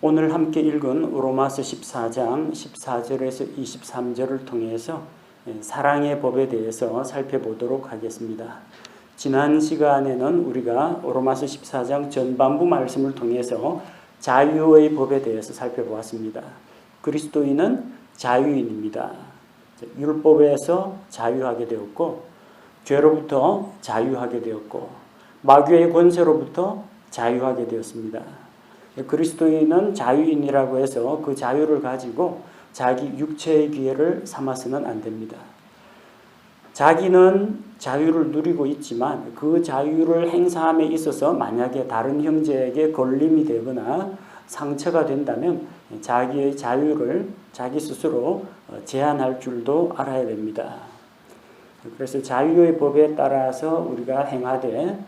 오늘 함께 읽은 로마서 14장 14절에서 23절을 통해서 사랑의 법에 대해서 살펴보도록 하겠습니다. 지난 시간에는 우리가 로마서 14장 전반부 말씀을 통해서 자유의 법에 대해서 살펴보았습니다. 그리스도인은 자유인입니다. 율법에서 자유하게 되었고, 죄로부터 자유하게 되었고, 마귀의 권세로부터 자유하게 되었습니다. 그리스도인은 자유인이라고 해서 그 자유를 가지고 자기 육체의 기회를 삼아서는 안 됩니다. 자기는 자유를 누리고 있지만 그 자유를 행사함에 있어서 만약에 다른 형제에게 걸림이 되거나 상처가 된다면 자기의 자유를 자기 스스로 제한할 줄도 알아야 됩니다. 그래서 자유의 법에 따라서 우리가 행하되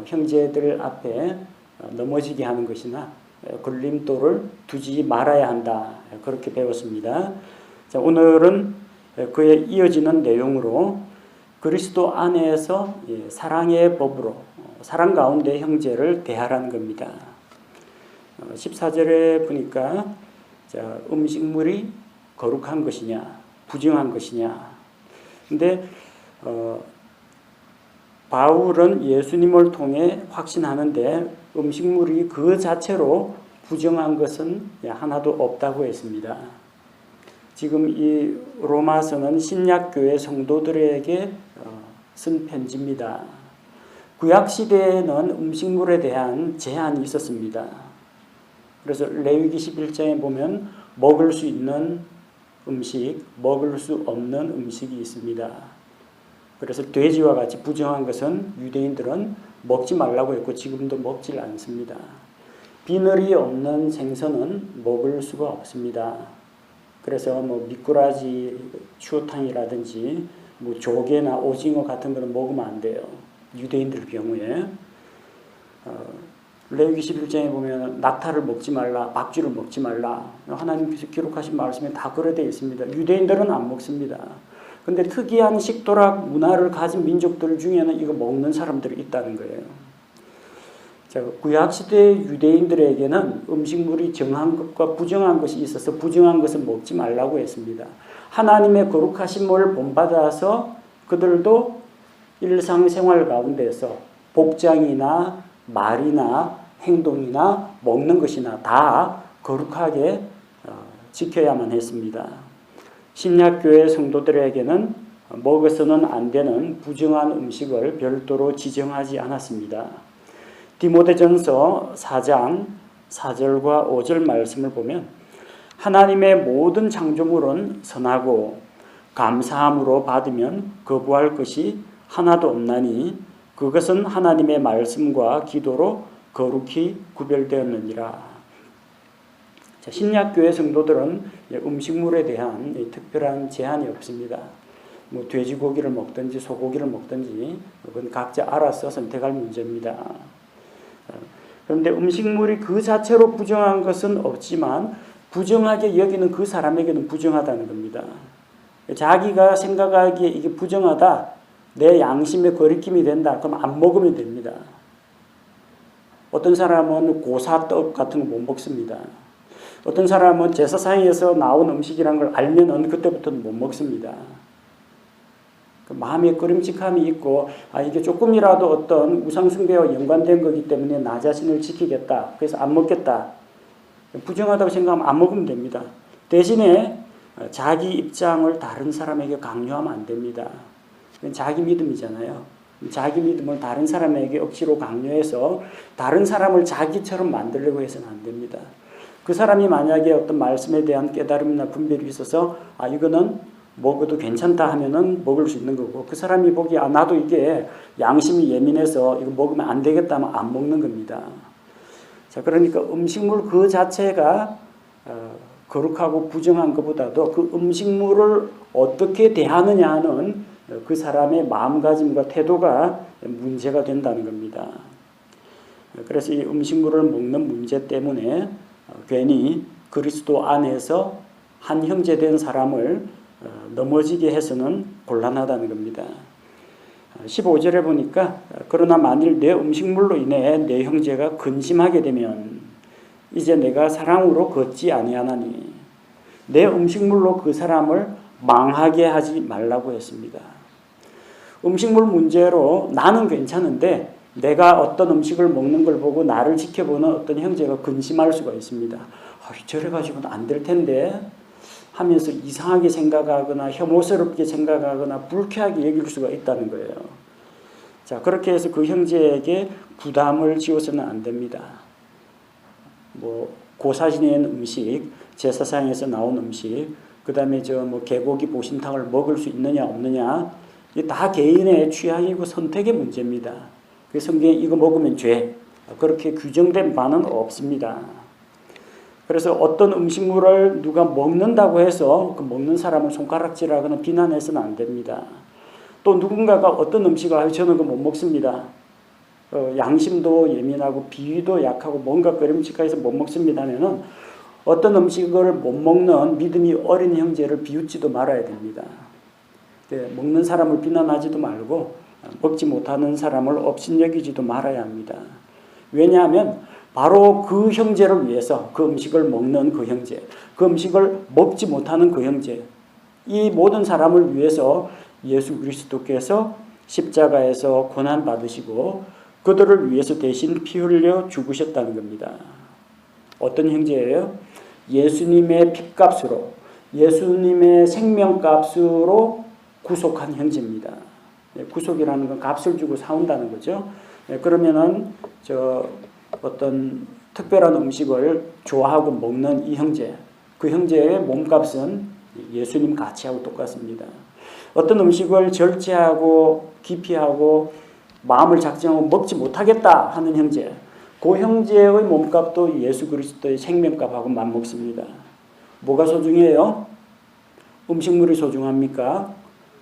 형제들 앞에 넘어지게 하는 것이나 걸림돌을 두지 말아야 한다. 그렇게 배웠습니다. 자, 오늘은 그에 이어지는 내용으로 그리스도 안에서 사랑의 법으로 사랑 가운데 형제를 대하라는 겁니다. 14절에 보니까 자, 음식물이 거룩한 것이냐 부정한 것이냐. 근데 바울은 예수님을 통해 확신하는데 음식물이 그 자체로 부정한 것은 하나도 없다고 했습니다. 지금 이 로마서는 신약교회 성도들에게 쓴 편지입니다. 구약시대에는 음식물에 대한 제한이 있었습니다. 그래서 레위기 11장에 보면 먹을 수 있는 음식, 먹을 수 없는 음식이 있습니다. 그래서 돼지와 같이 부정한 것은 유대인들은 먹지 말라고 했고 지금도 먹질 않습니다. 비늘이 없는 생선은 먹을 수가 없습니다. 그래서 미꾸라지 추어탕이라든지 조개나 오징어 같은 거는 먹으면 안 돼요. 유대인들 경우에. 레위기 11장에 보면 낙타를 먹지 말라, 박쥐를 먹지 말라. 하나님께서 기록하신 말씀에 다 그래 되어 있습니다. 유대인들은 안 먹습니다. 근데 특이한 식도락 문화를 가진 민족들 중에는 이거 먹는 사람들이 있다는 거예요. 자, 구약시대 유대인들에게는 음식물이 정한 것과 부정한 것이 있어서 부정한 것은 먹지 말라고 했습니다. 하나님의 거룩하심을 본받아서 그들도 일상생활 가운데서 복장이나 말이나 행동이나 먹는 것이나 다 거룩하게 지켜야만 했습니다. 신약교회 성도들에게는 먹어서는 안 되는 부정한 음식을 별도로 지정하지 않았습니다. 디모데전서 4장 4절과 5절 말씀을 보면 하나님의 모든 창조물은 선하고 감사함으로 받으면 거부할 것이 하나도 없나니 그것은 하나님의 말씀과 기도로 거룩히 구별되었느니라. 신약교회 성도들은 음식물에 대한 특별한 제한이 없습니다. 돼지고기를 먹든지 소고기를 먹든지 그건 각자 알아서 선택할 문제입니다. 그런데 음식물이 그 자체로 부정한 것은 없지만 부정하게 여기는 그 사람에게는 부정하다는 겁니다. 자기가 생각하기에 이게 부정하다, 내 양심에 거리낌이 된다, 그럼 안 먹으면 됩니다. 어떤 사람은 고사떡 같은 거 못 먹습니다. 어떤 사람은 제사상에서 나온 음식이란 걸 알면 그때부터는 못 먹습니다. 마음에 꺼림칙함이 있고 이게 조금이라도 어떤 우상숭배와 연관된 거기 때문에 나 자신을 지키겠다. 그래서 안 먹겠다. 부정하다고 생각하면 안 먹으면 됩니다. 대신에 자기 입장을 다른 사람에게 강요하면 안 됩니다. 그건 자기 믿음이잖아요. 자기 믿음을 다른 사람에게 억지로 강요해서 다른 사람을 자기처럼 만들려고 해서는 안 됩니다. 그 사람이 만약에 어떤 말씀에 대한 깨달음이나 분별이 있어서 이거는 먹어도 괜찮다 하면은 먹을 수 있는 거고, 그 사람이 보기에 나도 이게 양심이 예민해서 이거 먹으면 안 되겠다 하면 안 먹는 겁니다. 자, 그러니까 음식물 그 자체가 거룩하고 부정한 것보다도 그 음식물을 어떻게 대하느냐 하는 그 사람의 마음가짐과 태도가 문제가 된다는 겁니다. 그래서 이 음식물을 먹는 문제 때문에 괜히 그리스도 안에서 한 형제 된 사람을 넘어지게 해서는 곤란하다는 겁니다. 15절에 보니까 그러나 만일 내 음식물로 인해 내 형제가 근심하게 되면 이제 내가 사랑으로 걷지 아니하나니 내 음식물로 그 사람을 망하게 하지 말라고 했습니다. 음식물 문제로 나는 괜찮은데 내가 어떤 음식을 먹는 걸 보고 나를 지켜보는 어떤 형제가 근심할 수가 있습니다. 저래 가지고는 안 될 텐데 하면서 이상하게 생각하거나 혐오스럽게 생각하거나 불쾌하게 여길 수가 있다는 거예요. 자, 그렇게 해서 그 형제에게 부담을 지어서는 안 됩니다. 뭐 고사 지낸 음식, 제사상에서 나온 음식, 그 다음에 개고기 보신탕을 먹을 수 있느냐 없느냐, 이게 다 개인의 취향이고 선택의 문제입니다. 그래서 성경에 이거 먹으면 죄, 그렇게 규정된 바는 없습니다. 그래서 어떤 음식물을 누가 먹는다고 해서 그 먹는 사람을 손가락질하거나 비난해서는 안 됩니다. 또 누군가가 어떤 음식을 저는 그거 못 먹습니다. 양심도 예민하고 비위도 약하고 뭔가 꺼림칙해서 못 먹습니다 하면은 어떤 음식을 못 먹는 믿음이 어린 형제를 비웃지도 말아야 됩니다. 먹는 사람을 비난하지도 말고 먹지 못하는 사람을 업신여기지도 말아야 합니다. 왜냐하면 바로 그 형제를 위해서 그 음식을 먹는 그 형제, 그 음식을 먹지 못하는 그 형제, 이 모든 사람을 위해서 예수 그리스도께서 십자가에서 고난받으시고 그들을 위해서 대신 피 흘려 죽으셨다는 겁니다. 어떤 형제예요? 예수님의 핏값으로, 예수님의 생명값으로 구속한 형제입니다. 구속이라는 건 값을 주고 사온다는 거죠. 그러면은 어떤 특별한 음식을 좋아하고 먹는 이 형제, 그 형제의 몸값은 예수님 가치하고 똑같습니다. 어떤 음식을 절제하고 기피하고 마음을 작정하고 먹지 못하겠다 하는 형제, 그 형제의 몸값도 예수 그리스도의 생명값하고 맞먹습니다. 뭐가 소중해요? 음식물이 소중합니까?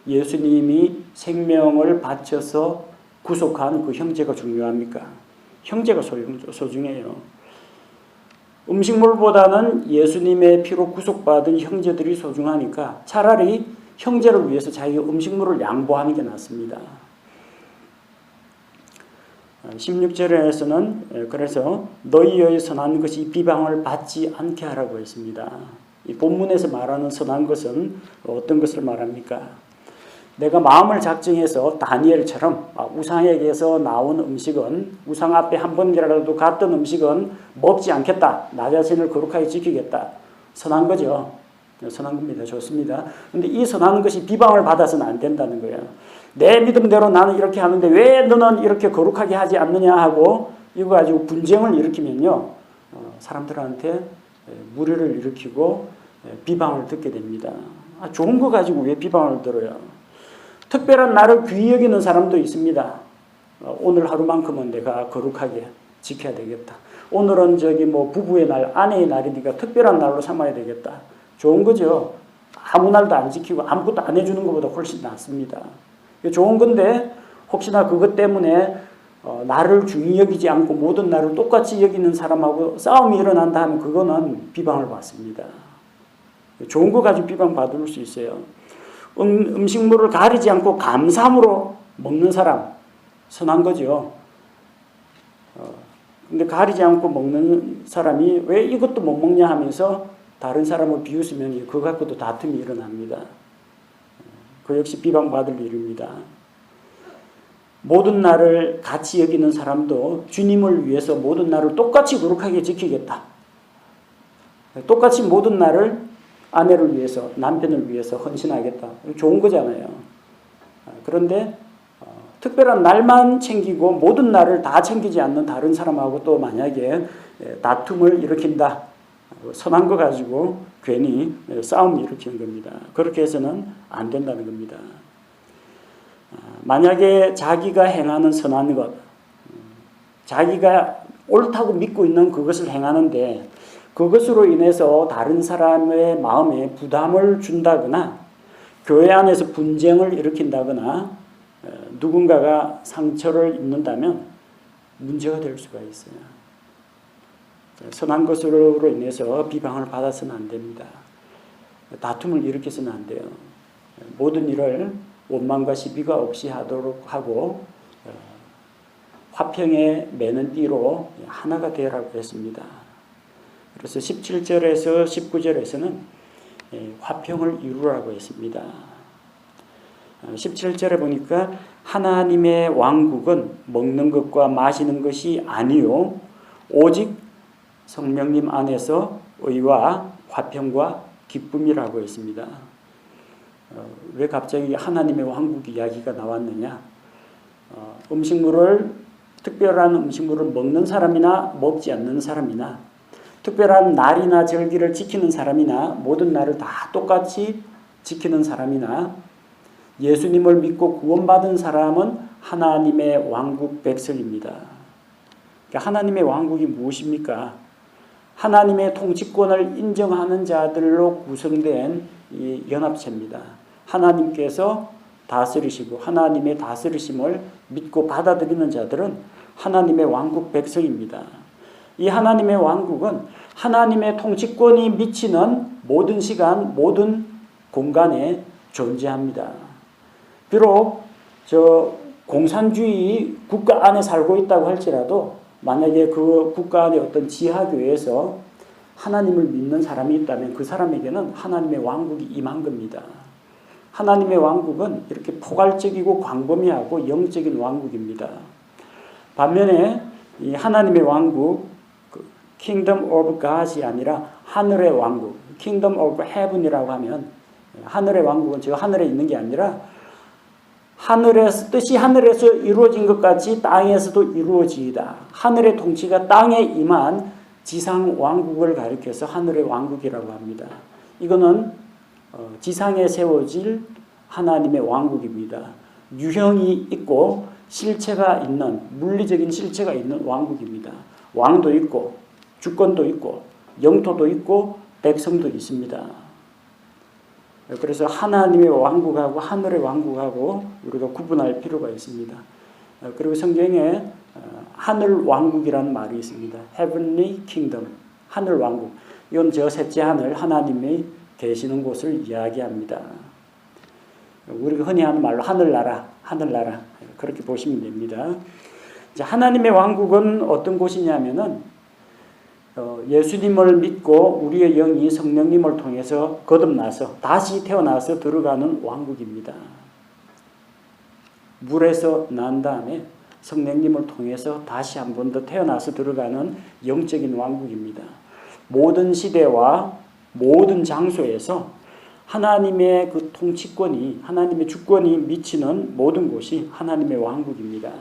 예수님이 생명을 바쳐서 구속한 그 형제가 중요합니까? 형제가 소중해요. 음식물보다는 예수님의 피로 구속받은 형제들이 소중하니까 차라리 형제를 위해서 자기가 음식물을 양보하는 게 낫습니다. 16절에서는 그래서 너희의 선한 것이 비방을 받지 않게 하라고 했습니다. 이 본문에서 말하는 선한 것은 어떤 것을 말합니까? 내가 마음을 작정해서 다니엘처럼 우상에게서 나온 음식은, 우상 앞에 한 번이라도 갔던 음식은 먹지 않겠다. 나 자신을 거룩하게 지키겠다. 선한 거죠. 선한 겁니다. 좋습니다. 그런데 이 선한 것이 비방을 받아서는 안 된다는 거예요. 내 믿음대로 나는 이렇게 하는데 왜 너는 이렇게 거룩하게 하지 않느냐 하고 이거 가지고 분쟁을 일으키면요, 사람들한테 무리를 일으키고 비방을 듣게 됩니다. 좋은 거 가지고 왜 비방을 들어요? 특별한 날을 귀히 여기는 사람도 있습니다. 오늘 하루만큼은 내가 거룩하게 지켜야 되겠다. 오늘은 부부의 날, 아내의 날이니까 특별한 날로 삼아야 되겠다. 좋은 거죠. 아무 날도 안 지키고 아무것도 안 해주는 것보다 훨씬 낫습니다. 좋은 건데 혹시나 그것 때문에 나를 중히 여기지 않고 모든 날을 똑같이 여기는 사람하고 싸움이 일어난다 하면 그거는 비방을 받습니다. 좋은 거 가지고 비방받을 수 있어요. 음식물을 가리지 않고 감사함으로 먹는 사람, 선한 거죠. 근데 가리지 않고 먹는 사람이 왜 이것도 못 먹냐 하면서 다른 사람을 비웃으면 그거 갖고도 다툼이 일어납니다. 그 역시 비방받을 일입니다. 모든 날을 같이 여기는 사람도 주님을 위해서 모든 날을 똑같이 거룩하게 지키겠다. 똑같이 모든 날을 아내를 위해서, 남편을 위해서 헌신하겠다. 좋은 거잖아요. 그런데 특별한 날만 챙기고 모든 날을 다 챙기지 않는 다른 사람하고 또 만약에 다툼을 일으킨다. 선한 거 가지고 괜히 싸움을 일으키는 겁니다. 그렇게 해서는 안 된다는 겁니다. 만약에 자기가 행하는 선한 것, 자기가 옳다고 믿고 있는 그것을 행하는데 그것으로 인해서 다른 사람의 마음에 부담을 준다거나 교회 안에서 분쟁을 일으킨다거나 누군가가 상처를 입는다면 문제가 될 수가 있어요. 선한 것으로 인해서 비방을 받아서는 안 됩니다. 다툼을 일으켜서는 안 돼요. 모든 일을 원망과 시비가 없이 하도록 하고 화평에 매는 띠로 하나가 되라고 했습니다. 그래서 17절에서 19절에서는 화평을 이루라고 했습니다. 17절에 보니까 하나님의 왕국은 먹는 것과 마시는 것이 아니요 오직 성령님 안에서 의와 화평과 기쁨이라고 했습니다. 왜 갑자기 하나님의 왕국 이야기가 나왔느냐? 특별한 음식물을 먹는 사람이나 먹지 않는 사람이나 특별한 날이나 절기를 지키는 사람이나 모든 날을 다 똑같이 지키는 사람이나 예수님을 믿고 구원받은 사람은 하나님의 왕국 백성입니다. 그러니까 하나님의 왕국이 무엇입니까? 하나님의 통치권을 인정하는 자들로 구성된 이 연합체입니다. 하나님께서 다스리시고 하나님의 다스리심을 믿고 받아들이는 자들은 하나님의 왕국 백성입니다. 이 하나님의 왕국은 하나님의 통치권이 미치는 모든 시간, 모든 공간에 존재합니다. 비록 공산주의 국가 안에 살고 있다고 할지라도 만약에 그 국가 안에 어떤 지하교회에서 하나님을 믿는 사람이 있다면 그 사람에게는 하나님의 왕국이 임한 겁니다. 하나님의 왕국은 이렇게 포괄적이고 광범위하고 영적인 왕국입니다. 반면에 이 하나님의 왕국, Kingdom of God이 아니라 하늘의 왕국, Kingdom of Heaven이라고 하면 하늘의 왕국은 저 하늘에 있는 게 아니라 뜻이 하늘에서 이루어진 것 같이 땅에서도 이루어지이다. 하늘의 통치가 땅에 임한 지상 왕국을 가리켜서 하늘의 왕국이라고 합니다. 이거는 지상에 세워질 하나님의 왕국입니다. 유형이 있고 실체가 있는, 물리적인 실체가 있는 왕국입니다. 왕도 있고 주권도 있고 영토도 있고 백성도 있습니다. 그래서 하나님의 왕국하고 하늘의 왕국하고 우리가 구분할 필요가 있습니다. 그리고 성경에 하늘 왕국이라는 말이 있습니다. Heavenly Kingdom, 하늘 왕국. 이건 저 셋째 하늘 하나님이 계시는 곳을 이야기합니다. 우리가 흔히 하는 말로 하늘나라, 하늘나라 그렇게 보시면 됩니다. 하나님의 왕국은 어떤 곳이냐면은 예수님을 믿고 우리의 영이 성령님을 통해서 거듭나서 다시 태어나서 들어가는 왕국입니다. 물에서 난 다음에 성령님을 통해서 다시 한 번 더 태어나서 들어가는 영적인 왕국입니다. 모든 시대와 모든 장소에서 하나님의 그 통치권이, 하나님의 주권이 미치는 모든 곳이 하나님의 왕국입니다.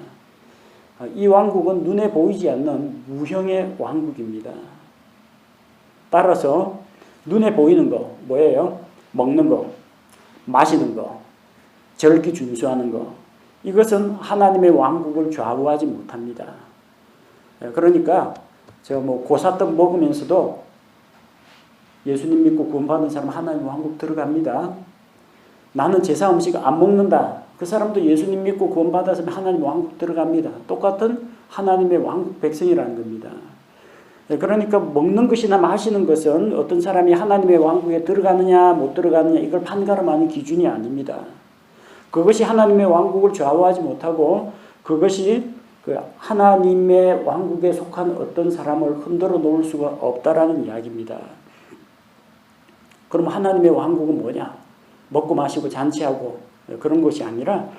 이 왕국은 눈에 보이지 않는 무형의 왕국입니다. 따라서 눈에 보이는 거 뭐예요? 먹는 거, 마시는 거, 절기 준수하는 거, 이것은 하나님의 왕국을 좌우하지 못합니다. 그러니까 고사떡 먹으면서도 예수님 믿고 구원받은 사람 하나님 왕국 들어갑니다. 나는 제사 음식 안 먹는다. 그 사람도 예수님 믿고 구원받았으면 하나님 왕국 들어갑니다. 똑같은 하나님의 왕국 백성이라는 겁니다. 그러니까 먹는 것이나 마시는 것은 어떤 사람이 하나님의 왕국에 들어가느냐 못 들어가느냐 이걸 판가름하는 기준이 아닙니다. 그것이 하나님의 왕국을 좌우하지 못하고 그것이 그 하나님의 왕국에 속한 어떤 사람을 흔들어 놓을 수가 없다라는 이야기입니다. 그럼 하나님의 왕국은 뭐냐? 먹고 마시고 잔치하고 그런 것이 아니라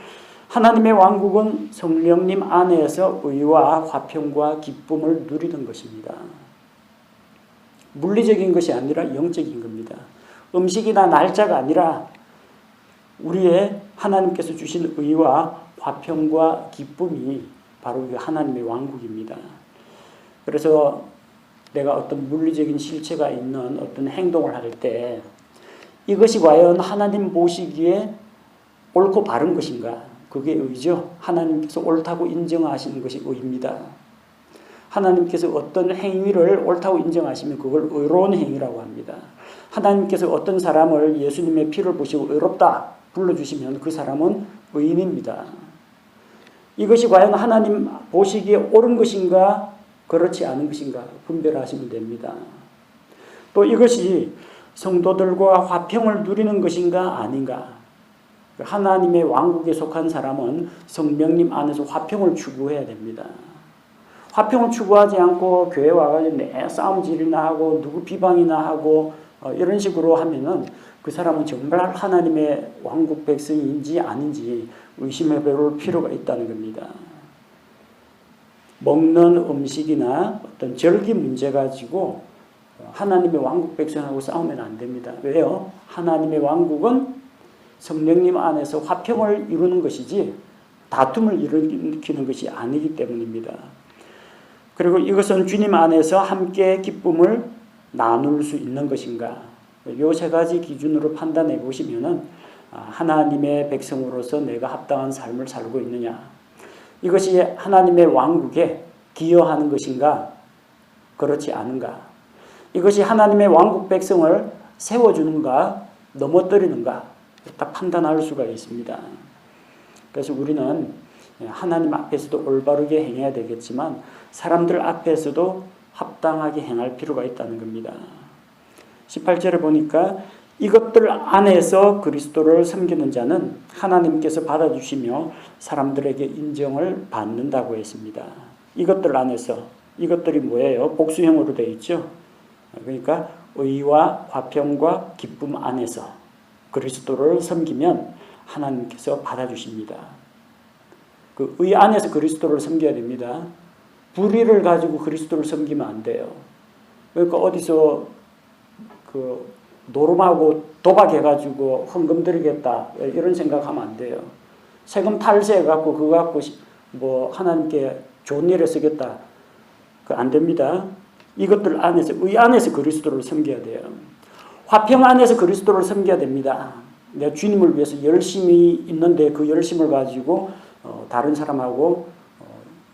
하나님의 왕국은 성령님 안에서 의와 화평과 기쁨을 누리는 것입니다. 물리적인 것이 아니라 영적인 겁니다. 음식이나 날짜가 아니라 우리의 하나님께서 주신 의와 화평과 기쁨이 바로 하나님의 왕국입니다. 그래서 내가 어떤 물리적인 실체가 있는 어떤 행동을 할 때 이것이 과연 하나님 보시기에 옳고 바른 것인가? 그게 의죠. 하나님께서 옳다고 인정하시는 것이 의입니다. 하나님께서 어떤 행위를 옳다고 인정하시면 그걸 의로운 행위라고 합니다. 하나님께서 어떤 사람을 예수님의 피를 보시고 의롭다 불러주시면 그 사람은 의인입니다. 이것이 과연 하나님 보시기에 옳은 것인가 그렇지 않은 것인가 분별하시면 됩니다. 또 이것이 성도들과 화평을 누리는 것인가 아닌가. 하나님의 왕국에 속한 사람은 성령님 안에서 화평을 추구해야 됩니다. 화평을 추구하지 않고 교회 와가지고 내 싸움질이나 하고 누구 비방이나 하고 이런 식으로 하면은 그 사람은 정말 하나님의 왕국 백성인지 아닌지 의심해 볼 필요가 있다는 겁니다. 먹는 음식이나 어떤 절기 문제 가지고 하나님의 왕국 백성하고 싸우면 안 됩니다. 왜요? 하나님의 왕국은 성령님 안에서 화평을 이루는 것이지 다툼을 일으키는 것이 아니기 때문입니다. 그리고 이것은 주님 안에서 함께 기쁨을 나눌 수 있는 것인가? 이 세 가지 기준으로 판단해 보시면은 하나님의 백성으로서 내가 합당한 삶을 살고 있느냐? 이것이 하나님의 왕국에 기여하는 것인가? 그렇지 않은가? 이것이 하나님의 왕국 백성을 세워주는가? 넘어뜨리는가? 딱 판단할 수가 있습니다. 그래서 우리는 하나님 앞에서도 올바르게 행해야 되겠지만 사람들 앞에서도 합당하게 행할 필요가 있다는 겁니다. 18절에 보니까 이것들 안에서 그리스도를 섬기는 자는 하나님께서 받아주시며 사람들에게 인정을 받는다고 했습니다. 이것들 안에서, 이것들이 뭐예요? 복수형으로 되어 있죠. 그러니까 의와 화평과 기쁨 안에서 그리스도를 섬기면 하나님께서 받아주십니다. 그 의 안에서 그리스도를 섬겨야 됩니다. 불의를 가지고 그리스도를 섬기면 안 돼요. 그러니까 어디서 그 노름하고 도박해가지고 헌금 드리겠다 이런 생각하면 안 돼요. 세금 탈세해갖고 그거 갖고 뭐 하나님께 좋은 일에 쓰겠다. 그 안 됩니다. 이것들 안에서 의 안에서 그리스도를 섬겨야 돼요. 화평 안에서 그리스도를 섬겨야 됩니다. 내가 주님을 위해서 열심히 있는데 그 열심을 가지고 다른 사람하고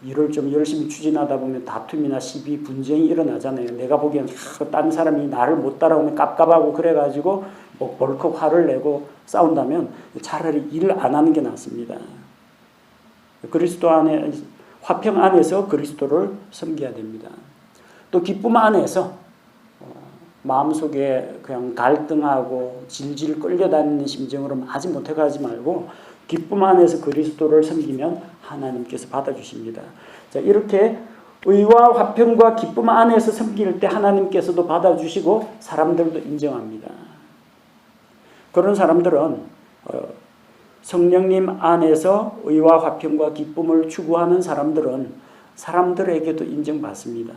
일을 좀 열심히 추진하다 보면 다툼이나 시비, 분쟁이 일어나잖아요. 내가 보기엔 다른 사람이 나를 못 따라오면 깝깝하고 그래가지고 뭐 벌컥 화를 내고 싸운다면 차라리 일을 안 하는 게 낫습니다. 그리스도 안에, 화평 안에서 그리스도를 섬겨야 됩니다. 또 기쁨 안에서 마음속에 그냥 갈등하고 질질 끌려다니는 심정으로 마지 못해 가지 말고 기쁨 안에서 그리스도를 섬기면 하나님께서 받아주십니다. 자, 이렇게 의와 화평과 기쁨 안에서 섬길 때 하나님께서도 받아주시고 사람들도 인정합니다. 그런 사람들은 성령님 안에서 의와 화평과 기쁨을 추구하는 사람들은 사람들에게도 인정받습니다.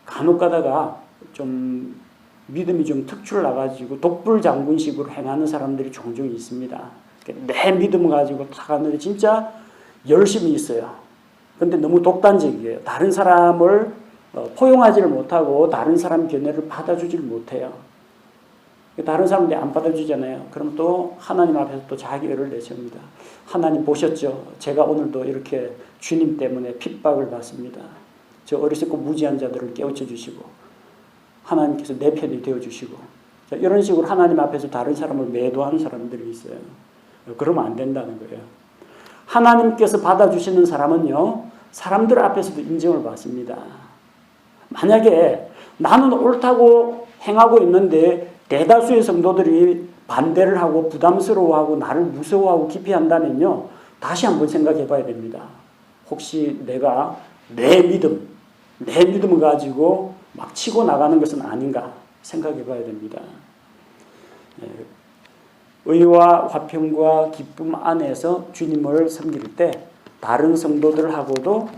간혹 가다가 좀 믿음이 좀 특출 나가지고 독불장군식으로 행하는 사람들이 종종 있습니다. 내 믿음을 가지고 다 가는데 진짜 열심히 있어요. 근데 너무 독단적이에요. 다른 사람을 포용하지를 못하고 다른 사람 견해를 받아주지를 못해요. 다른 사람들이 안 받아주잖아요. 그럼 또 하나님 앞에서 또 자기 애를 내세웁니다. 하나님 보셨죠? 제가 오늘도 이렇게 주님 때문에 핍박을 받습니다. 저 어리석고 무지한 자들을 깨우쳐 주시고 하나님께서 내 편이 되어주시고 이런 식으로 하나님 앞에서 다른 사람을 매도하는 사람들이 있어요. 그러면 안 된다는 거예요. 하나님께서 받아주시는 사람은요, 사람들 앞에서도 인정을 받습니다. 만약에 나는 옳다고 행하고 있는데 대다수의 성도들이 반대를 하고 부담스러워하고 나를 무서워하고 기피한다면요, 다시 한번 생각해 봐야 됩니다. 혹시 내가 내 믿음을 가지고 막 치고 나가는 것은 아닌가 생각해 봐야 됩니다. 의와 화평과 기쁨 안에서 주님을 섬길 때 다른 성도들하고도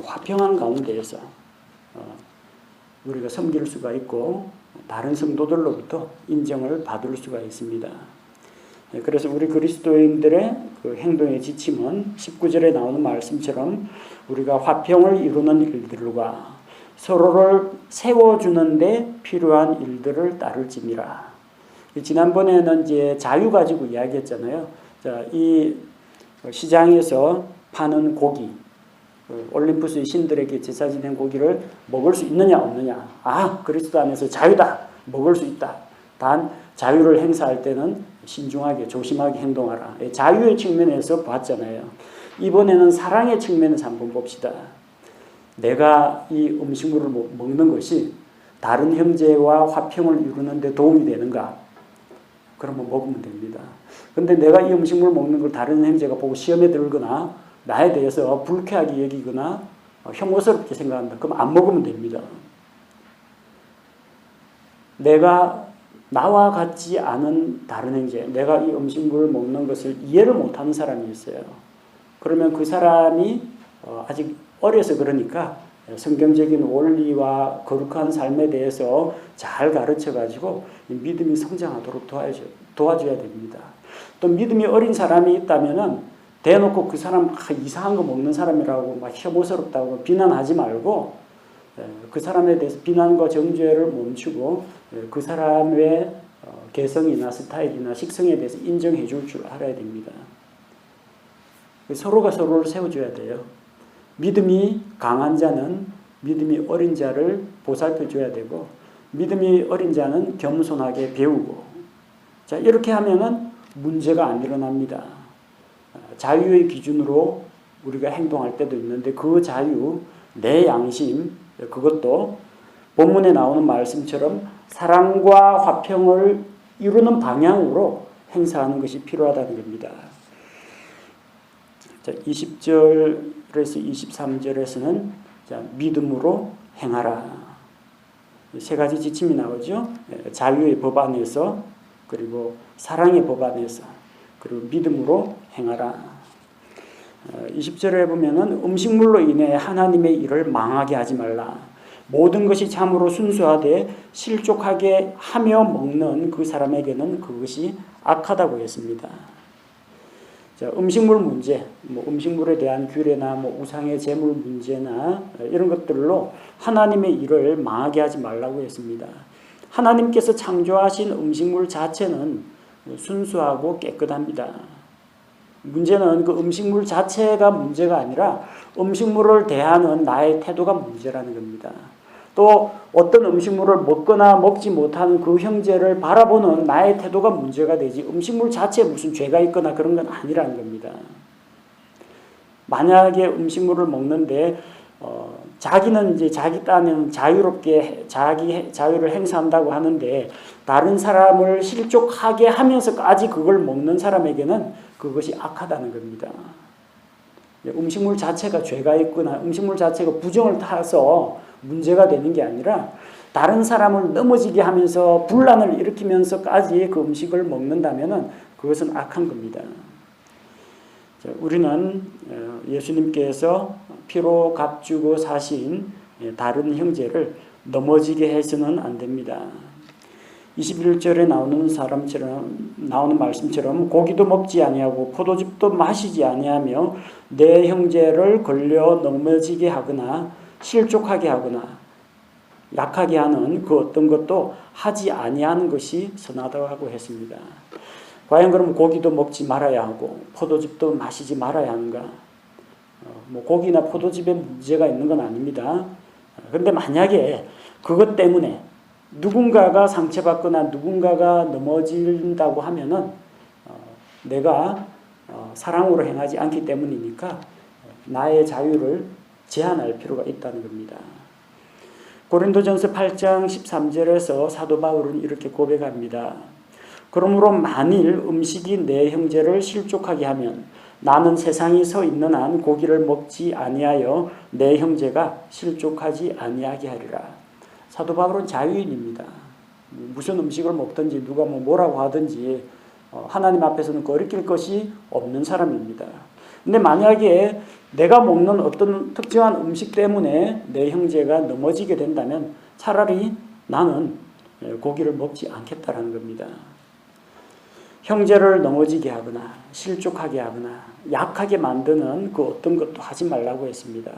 화평한 가운데에서 우리가 섬길 수가 있고 다른 성도들로부터 인정을 받을 수가 있습니다. 그래서 우리 그리스도인들의 그 행동의 지침은 19절에 나오는 말씀처럼 우리가 화평을 이루는 일들과 서로를 세워주는데 필요한 일들을 따를지니라. 지난번에는 이제 자유 가지고 이야기했잖아요. 자, 이 시장에서 파는 고기, 올림푸스의 신들에게 제사 지낸 고기를 먹을 수 있느냐 없느냐. 그리스도 안에서 자유다. 먹을 수 있다. 단 자유를 행사할 때는 신중하게 조심하게 행동하라. 자유의 측면에서 봤잖아요. 이번에는 사랑의 측면에서 한번 봅시다. 내가 이 음식물을 먹는 것이 다른 형제와 화평을 이루는 데 도움이 되는가? 그러면 먹으면 됩니다. 근데 내가 이 음식물을 먹는 걸 다른 형제가 보고 시험에 들거나 나에 대해서 불쾌하게 여기거나 혐오스럽게 생각한다. 그럼 안 먹으면 됩니다. 내가 나와 같지 않은 다른 형제, 내가 이 음식물을 먹는 것을 이해를 못하는 사람이 있어요. 그러면 그 사람이 아직 어려서 그러니까 성경적인 원리와 거룩한 삶에 대해서 잘 가르쳐가지고 믿음이 성장하도록 도와줘야 됩니다. 또 믿음이 어린 사람이 있다면은 대놓고 그 사람 이상한 거 먹는 사람이라고 막 혐오스럽다고 비난하지 말고 그 사람에 대해서 비난과 정죄를 멈추고 그 사람의 개성이나 스타일이나 식성에 대해서 인정해 줄 알아야 됩니다. 서로가 서로를 세워줘야 돼요. 믿음이 강한 자는 믿음이 어린 자를 보살펴줘야 되고 믿음이 어린 자는 겸손하게 배우고 자 이렇게 하면은 문제가 안 일어납니다. 자유의 기준으로 우리가 행동할 때도 있는데 그 자유, 내 양심 그것도 본문에 나오는 말씀처럼 사랑과 화평을 이루는 방향으로 행사하는 것이 필요하다는 겁니다. 자, 20절에서 23절에서는 자, 믿음으로 행하라. 세 가지 지침이 나오죠. 자유의 법 안에서 그리고 사랑의 법 안에서 그리고 믿음으로 행하라. 20절에 보면은 음식물로 인해 하나님의 일을 망하게 하지 말라. 모든 것이 참으로 순수하되 실족하게 하며 먹는 그 사람에게는 그것이 악하다고 했습니다. 자, 음식물 문제, 음식물에 대한 규례나 우상의 제물 문제나 이런 것들로 하나님의 일을 망하게 하지 말라고 했습니다. 하나님께서 창조하신 음식물 자체는 순수하고 깨끗합니다. 문제는 그 음식물 자체가 문제가 아니라 음식물을 대하는 나의 태도가 문제라는 겁니다. 또 어떤 음식물을 먹거나 먹지 못하는 그 형제를 바라보는 나의 태도가 문제가 되지 음식물 자체에 무슨 죄가 있거나 그런 건 아니라는 겁니다. 만약에 음식물을 먹는데 자기는 이제 자기 딴에는 자유롭게 자기 자유를 행사한다고 하는데 다른 사람을 실족하게 하면서까지 그걸 먹는 사람에게는 그것이 악하다는 겁니다. 음식물 자체가 죄가 있거나 음식물 자체가 부정을 타서 문제가 되는 게 아니라 다른 사람을 넘어지게 하면서 분란을 일으키면서까지 그 음식을 먹는다면 그것은 악한 겁니다. 우리는 예수님께서 피로 값주고 사신 다른 형제를 넘어지게 해서는 안 됩니다. 21절에 나오는 말씀처럼 고기도 먹지 아니하고 포도즙도 마시지 아니하며 내 형제를 걸려 넘어지게 하거나 실족하게 하거나 약하게 하는 그 어떤 것도 하지 아니하는 것이 선하다고 했습니다. 과연 그럼 고기도 먹지 말아야 하고 포도즙도 마시지 말아야 하는가? 고기나 포도즙에 문제가 있는 건 아닙니다. 그런데 만약에 그것 때문에 누군가가 상처받거나 누군가가 넘어진다고 하면은 내가 사랑으로 행하지 않기 때문이니까 나의 자유를 제한할 필요가 있다는 겁니다. 고린도전서 8장 13절에서 사도 바울은 이렇게 고백합니다. 그러므로 만일 음식이 내 형제를 실족하게 하면 나는 세상이 서 있는 한 고기를 먹지 아니하여 내 형제가 실족하지 아니하게 하리라. 사도 바울은 자유인입니다. 무슨 음식을 먹든지 누가 뭐라고 하든지 하나님 앞에서는 거리낄 것이 없는 사람입니다. 근데 만약에 내가 먹는 어떤 특정한 음식 때문에 내 형제가 넘어지게 된다면 차라리 나는 고기를 먹지 않겠다라는 겁니다. 형제를 넘어지게 하거나 실족하게 하거나 약하게 만드는 그 어떤 것도 하지 말라고 했습니다.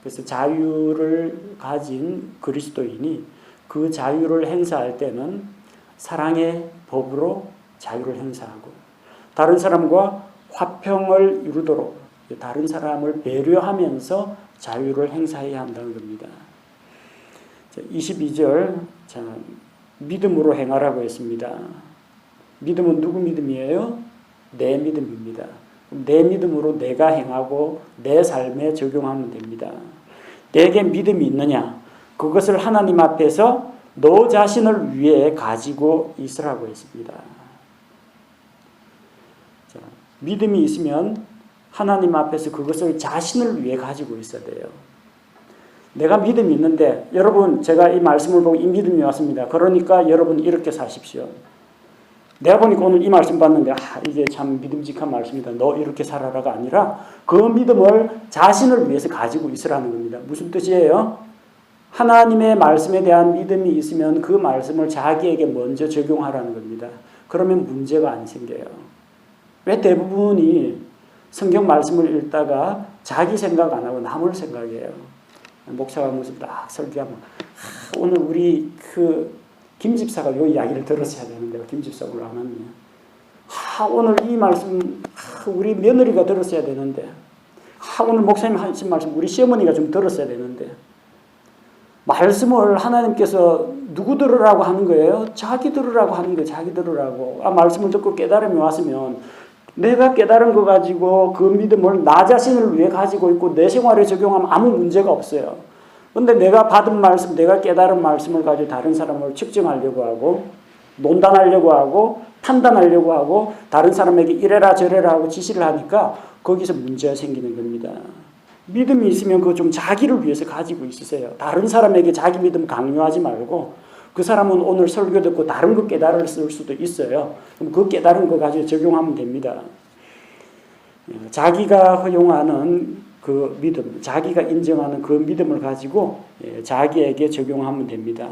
그래서 자유를 가진 그리스도인이 그 자유를 행사할 때는 사랑의 법으로 자유를 행사하고 다른 사람과 화평을 이루도록 다른 사람을 배려하면서 자유를 행사해야 한다는 겁니다. 22절 믿음으로 행하라고 했습니다. 믿음은 누구 믿음이에요? 내 믿음입니다. 내 믿음으로 내가 행하고 내 삶에 적용하면 됩니다. 내게 믿음이 있느냐? 그것을 하나님 앞에서 너 자신을 위해 가지고 있으라고 했습니다. 믿음이 있으면 하나님 앞에서 그것을 자신을 위해 가지고 있어야 돼요. 내가 믿음이 있는데 여러분 제가 이 말씀을 보고 이 믿음이 왔습니다. 그러니까 여러분 이렇게 사십시오. 내가 보니까 오늘 이 말씀 봤는데 이게 참 믿음직한 말씀이다. 너 이렇게 살아라가 아니라 그 믿음을 자신을 위해서 가지고 있으라는 겁니다. 무슨 뜻이에요? 하나님의 말씀에 대한 믿음이 있으면 그 말씀을 자기에게 먼저 적용하라는 겁니다. 그러면 문제가 안 생겨요. 왜 대부분이 성경 말씀을 읽다가 자기 생각 안 하고 남을 생각해요. 목사가 무슨 딱 설교하면 오늘 우리 김 집사가 이 이야기를 들었어야 되는데 김 집사 오늘 안 왔네요. 오늘 이 말씀 우리 며느리가 들었어야 되는데 오늘 목사님 하신 말씀 우리 시어머니가 좀 들었어야 되는데 말씀을 하나님께서 누구 들으라고 하는 거예요? 자기 들으라고 하는 거예요. 자기 들으라고. 말씀을 듣고 깨달음이 왔으면 내가 깨달은 거 가지고 그 믿음을 나 자신을 위해 가지고 있고 내 생활에 적용하면 아무 문제가 없어요. 근데 내가 받은 말씀, 내가 깨달은 말씀을 가지고 다른 사람을 측정하려고 하고 논단하려고 하고 판단하려고 하고 다른 사람에게 이래라 저래라 하고 지시를 하니까 거기서 문제가 생기는 겁니다. 믿음이 있으면 그거 좀 자기를 위해서 가지고 있으세요. 다른 사람에게 자기 믿음 강요하지 말고 그 사람은 오늘 설교 듣고 다른 거 깨달을 수도 있어요. 그럼 그 깨달은 거 가지고 적용하면 됩니다. 자기가 허용하는 그 믿음, 자기가 인정하는 그 믿음을 가지고 자기에게 적용하면 됩니다.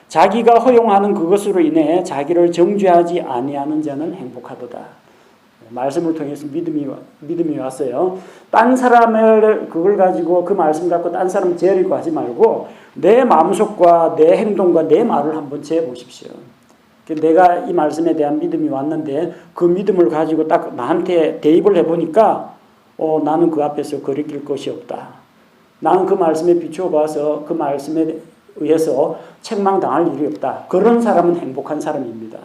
자기가 허용하는 그것으로 인해 자기를 정죄하지 아니하는 자는 행복하도다. 말씀을 통해서 믿음이 왔어요. 딴 사람을 그걸 가지고 그 말씀 갖고 딴 사람 재려고 하지 말고 내 마음속과 내 행동과 내 말을 한번 재보십시오. 내가 이 말씀에 대한 믿음이 왔는데 그 믿음을 가지고 딱 나한테 대입을 해보니까 나는 그 앞에서 거리낄 것이 없다. 나는 그 말씀에 비추어 봐서 그 말씀에 의해서 책망당할 일이 없다. 그런 사람은 행복한 사람입니다.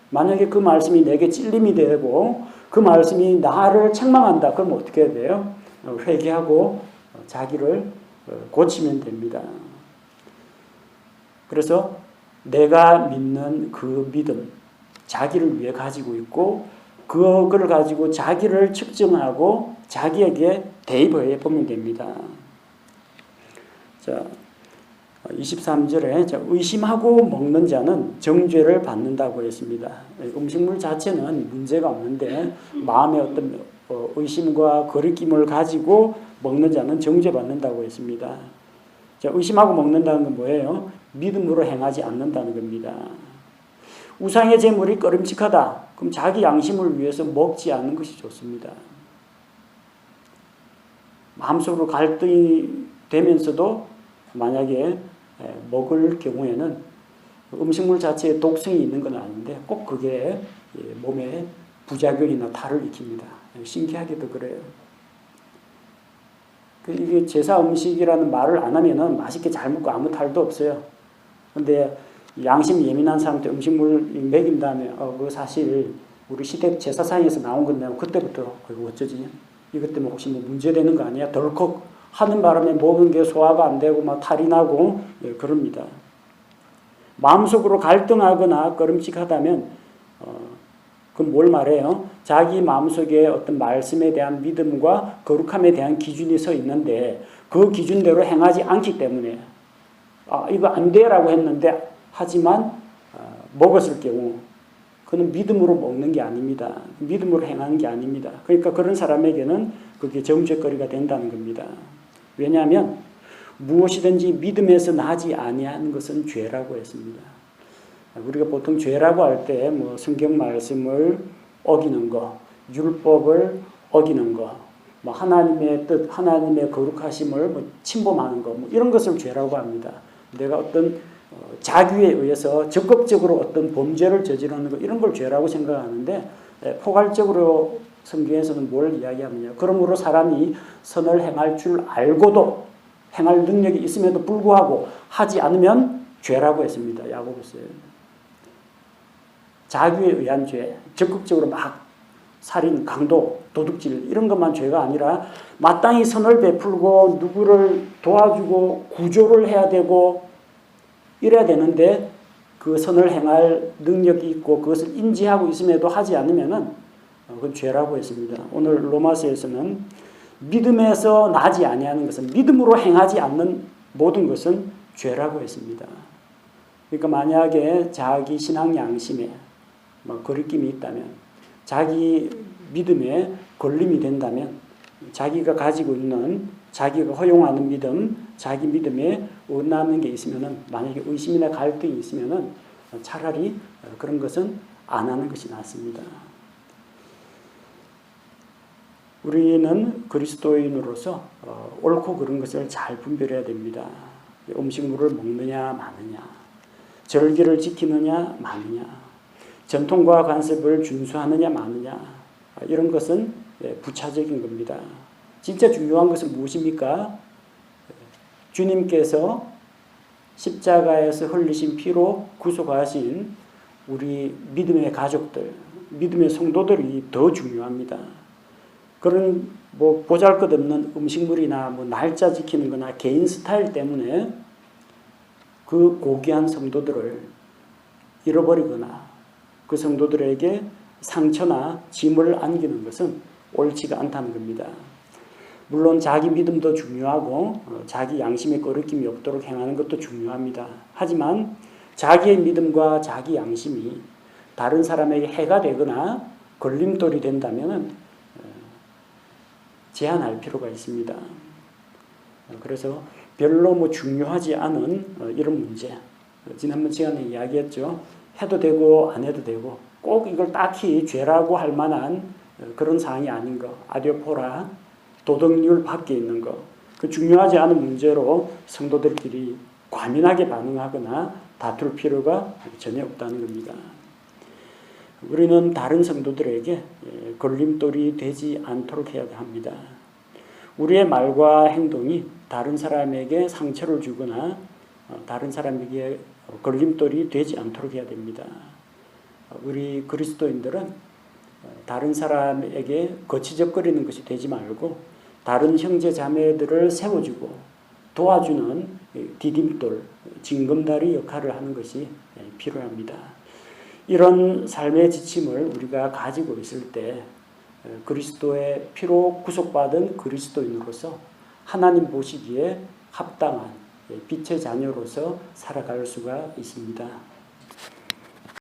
만약에 그 말씀이 내게 찔림이 되고 그 말씀이 나를 책망한다. 그럼 어떻게 해야 돼요? 회개하고 자기를 고치면 됩니다. 그래서 내가 믿는 그 믿음, 자기를 위해 가지고 있고 그걸 가지고 자기를 측정하고 자기에게 대입해 보면 됩니다. 자, 23절에 의심하고 먹는 자는 정죄를 받는다고 했습니다. 음식물 자체는 문제가 없는데 마음의 어떤 의심과 거리낌을 가지고 먹는 자는 정죄받는다고 했습니다. 자, 의심하고 먹는다는 건 뭐예요? 믿음으로 행하지 않는다는 겁니다. 우상의 제물이 꺼림칙하다. 그럼 자기 양심을 위해서 먹지 않는 것이 좋습니다. 마음속으로 갈등이 되면서도 만약에 먹을 경우에는 음식물 자체에 독성이 있는 건 아닌데 꼭 그게 몸에 부작용이나 탈을 일으킵니다. 신기하게도 그래요. 이게 제사 음식이라는 말을 안 하면은 맛있게 잘 먹고 아무 탈도 없어요. 근데 양심 예민한 사람한테 음식물 먹인 다음에 그거 사실 우리 시댁 제사상에서 나온 건데 그때부터 그거 어쩌지? 이것 때문에 혹시 뭐 문제되는 거 아니야? 덜컥 하는 바람에 먹은 게 소화가 안 되고 막 탈이 나고 그럽니다. 마음속으로 갈등하거나 꺼림칙하다면 그건 뭘 말해요? 자기 마음속에 어떤 말씀에 대한 믿음과 거룩함에 대한 기준이 서 있는데 그 기준대로 행하지 않기 때문에 이거 안 돼라고 했는데 하지만 먹었을 경우 그는 믿음으로 먹는 게 아닙니다. 믿음으로 행하는 게 아닙니다. 그러니까 그런 사람에게는 그게 정죄거리가 된다는 겁니다. 왜냐하면 무엇이든지 믿음에서 나지 아니하는 것은 죄라고 했습니다. 우리가 보통 죄라고 할 때 뭐 성경 말씀을 어기는 거, 율법을 어기는 거, 뭐 하나님의 뜻, 하나님의 거룩하심을 뭐 침범하는 거, 뭐 이런 것을 죄라고 합니다. 내가 어떤 자규에 의해서 적극적으로 어떤 범죄를 저지르는 것 이런 걸 죄라고 생각하는데 포괄적으로 성경에서는 뭘 이야기하느냐. 그러므로 사람이 선을 행할 줄 알고도 행할 능력이 있음에도 불구하고 하지 않으면 죄라고 했습니다. 야고보서에. 자규에 의한 죄, 적극적으로 막 살인, 강도, 도둑질 이런 것만 죄가 아니라 마땅히 선을 베풀고 누구를 도와주고 구조를 해야 되고 이래야 되는데 그 선을 행할 능력이 있고 그것을 인지하고 있음에도 하지 않으면은 그건 죄라고 했습니다. 오늘 로마서에서는 믿음에서 나지 아니하는 것은, 믿음으로 행하지 않는 모든 것은 죄라고 했습니다. 그러니까 만약에 자기 신앙 양심에 거리낌이 있다면, 자기 믿음에 걸림이 된다면, 자기가 가지고 있는, 자기가 허용하는 믿음, 자기 믿음에 어긋나는 게 있으면은, 만약에 의심이나 갈등이 있으면은 차라리 그런 것은 안 하는 것이 낫습니다. 우리는 그리스도인으로서 옳고 그른 것을 잘 분별해야 됩니다. 음식물을 먹느냐 마느냐, 절기를 지키느냐 마느냐, 전통과 관습을 준수하느냐 마느냐, 이런 것은 부차적인 겁니다. 진짜 중요한 것은 무엇입니까? 주님께서 십자가에서 흘리신 피로 구속하신 우리 믿음의 가족들, 믿음의 성도들이 더 중요합니다. 그런 보잘것없는 음식물이나 날짜 지키는 거나 개인 스타일 때문에 그 고귀한 성도들을 잃어버리거나 그 성도들에게 상처나 짐을 안기는 것은 옳지가 않다는 겁니다. 물론 자기 믿음도 중요하고 자기 양심에 거리낌이 없도록 행하는 것도 중요합니다. 하지만 자기의 믿음과 자기 양심이 다른 사람에게 해가 되거나 걸림돌이 된다면 제한할 필요가 있습니다. 그래서 별로 중요하지 않은 이런 문제, 지난번 시간에 이야기했죠. 해도 되고 안 해도 되고 꼭 이걸 딱히 죄라고 할 만한 그런 사항이 아닌 거, 아디오포라, 도덕률 밖에 있는 거, 그 중요하지 않은 문제로 성도들끼리 과민하게 반응하거나 다툴 필요가 전혀 없다는 겁니다. 우리는 다른 성도들에게 걸림돌이 되지 않도록 해야 합니다. 우리의 말과 행동이 다른 사람에게 상처를 주거나 다른 사람에게 걸림돌이 되지 않도록 해야 됩니다. 우리 그리스도인들은 다른 사람에게 거치적거리는 것이 되지 말고 다른 형제 자매들을 세워주고 도와주는 디딤돌, 징검다리 역할을 하는 것이 필요합니다. 이런 삶의 지침을 우리가 가지고 있을 때 그리스도의 피로 구속받은 그리스도인으로서 하나님 보시기에 합당한 빛의 자녀로서 살아갈 수가 있습니다.